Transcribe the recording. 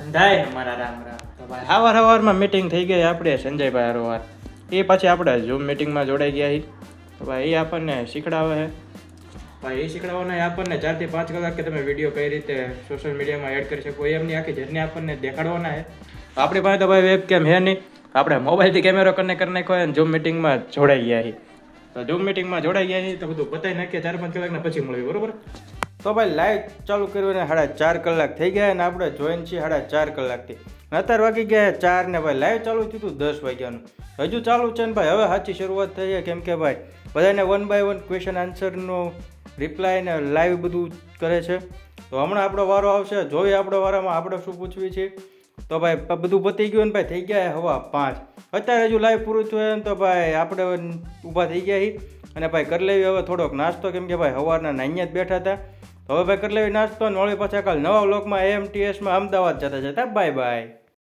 અંધાય મારા રામ રામ. તો ભાઈ સવારમાં મીટિંગ થઈ ગઈ આપણે સંજયભાઈ હારોવાર. એ પછી આપણે ઝૂમ મીટિંગમાં જોડાઈ ગયા છીએ. તો ભાઈ એ આપણને શીખડાવે છે. ભાઈ એ શીખડાવવાના આપણને 4 થી 5 કલાક કે તમે વિડીયો કઈ રીતે સોશિયલ મીડિયામાં એડ કરી શકો એમની આખી જર્ની આપણને દેખાડવાના છે. આપણી પાસે તો ભાઈ વેબ કેમ હે નહીં, આપણે મોબાઈલથી કેમેરો કનેક્ટ કરી નાખ્યો અને ઝૂમ મીટિંગમાં જોડાઈ ગયા છીએ. તો ઝૂમ મીટિંગમાં જોડાઈ ગયા છીએ તો બધું બતાવી નાખીએ 4-5 કલાકના પછી મળ્યું, બરોબર? તો ભાઈ લાઈવ ચાલુ કર્યું ને 4.5 કલાક થઈ ગયા અને આપણે જોઈન છીએ 4.5 કલાકથી. અત્યારે વાગી ગયા 4 ને ભાઈ લાઈવ ચાલુ થયું હતું 10 વાગ્યાનું. હજુ ચાલુ છે ને ભાઈ, હવે સાચી શરૂઆત થઈ છે. કેમ કે ભાઈ બધાને 1 by 1 ક્વેશ્ચન આન્સરનો રિપ્લાય ને લાઈવ બધું કરે છે. તો હમણાં આપણો વારો આવશે, જોઈએ આપણો વારામાં આપણે શું પૂછવી છે. તો ભાઈ બધું પતી ગયું ને ભાઈ, થઈ ગયા 5:15. અત્યારે હજુ લાઈવ પૂરું થયું ને તો ભાઈ આપણે ઊભા થઈ ગયા છીએ અને ભાઈ કરી લેવી હવે થોડોક નાસ્તો. કેમ કે ભાઈ સવારના અહીંયા જ બેઠા હતા. હવે ભાઈ કરી લેવી નાસ્તો ને વળી પાછા કાલ નવા વ્લોગમાં AMTS માં અમદાવાદ જતા બાય બાય.